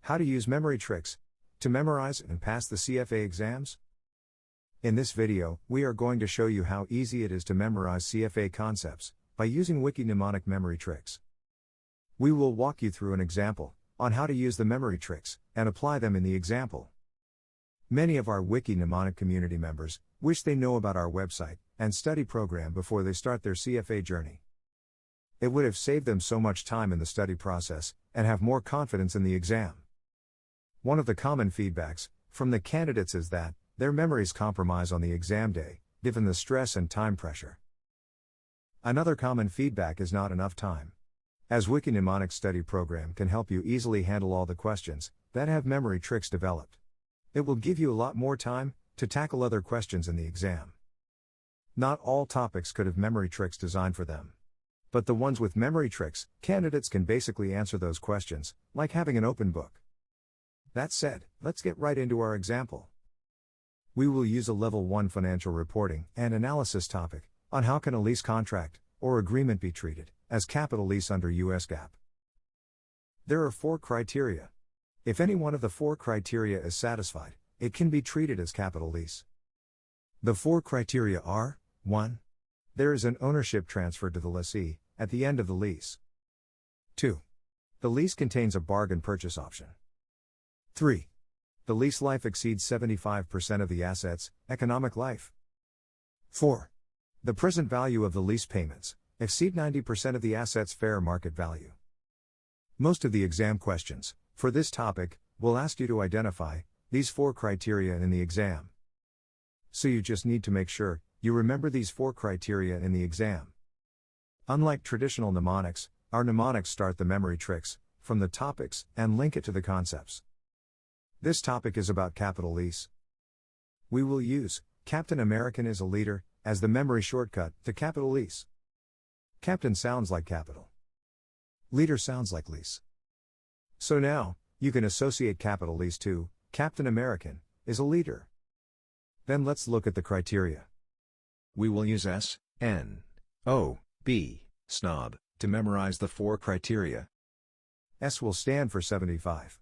How to use memory tricks to memorize and pass the CFA exams? In this video, we are going to show you how easy it is to memorize CFA concepts by using wiki mnemonic memory tricks. We will walk you through an example on how to use the memory tricks and apply them in the example. Many of our wiki mnemonic community members wish they know about our website and study program before they start their CFA journey. It would have saved them so much time in the study process and have more confidence in the exam. One of the common feedbacks from the candidates is that their memories compromise on the exam day, given the stress and time pressure. Another common feedback is not enough time. As Wiki Mnemonic Study Program can help you easily handle all the questions that have memory tricks developed. It will give you a lot more time to tackle other questions in the exam. Not all topics could have memory tricks designed for them. But the ones with memory tricks, candidates can basically answer those questions, like having an open book. That said, let's get right into our example. We will use a Level 1 financial reporting and analysis topic on how can a lease contract or agreement be treated as capital lease under US GAAP. There are 4 criteria. If any one of the 4 criteria is satisfied, it can be treated as capital lease. The 4 criteria are: 1. There is an ownership transfer to the lessee at the end of the lease. 2. The lease contains a bargain purchase option. 3. The lease life exceeds 75% of the asset's economic life. 4. The present value of the lease payments exceed 90% of the asset's fair market value. Most of the exam questions for this topic will ask you to identify these 4 criteria in the exam. So you just need to make sure you remember these 4 criteria in the exam. Unlike traditional mnemonics, our mnemonics start the memory tricks from the topics and link it to the concepts. This topic is about capital lease. We will use Captain American is a leader as the memory shortcut to capital lease. Captain sounds like capital. Leader sounds like lease. So now, you can associate capital lease to Captain American is a leader. Then let's look at the criteria. We will use SNOB, snob, to memorize the 4 criteria. S will stand for 75.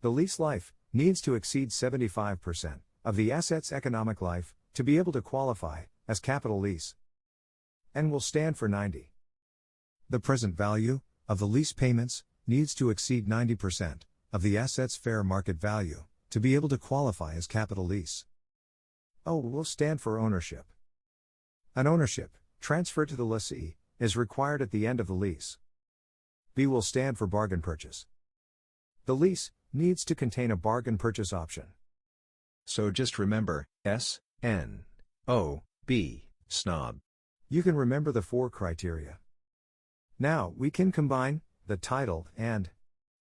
The lease life needs to exceed 75% of the asset's economic life to be able to qualify as capital lease. N will stand for 90. The present value of the lease payments needs to exceed 90% of the asset's fair market value to be able to qualify as capital lease. O will stand for ownership. An ownership transfer to the lessee is required at the end of the lease. B will stand for bargain purchase. The lease needs to contain a bargain purchase option. So just remember, S-N-O-B, snob. You can remember the 4 criteria. Now we can combine the title and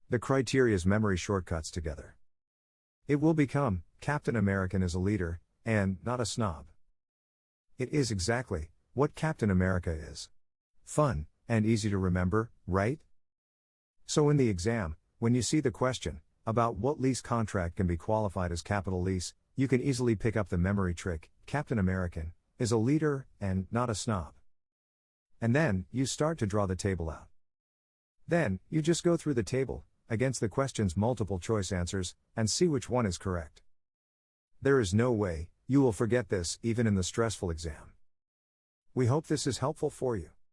the criteria's memory shortcuts together. It will become Captain American is a leader and not a snob. It is exactly what Captain America is. Fun and easy to remember, right? So in the exam, when you see the question about what lease contract can be qualified as capital lease, you can easily pick up the memory trick, Captain American is a leader and not a snob. And then, you start to draw the table out. Then, you just go through the table against the question's multiple choice answers and see which one is correct. There is no way you will forget this even in the stressful exam. We hope this is helpful for you.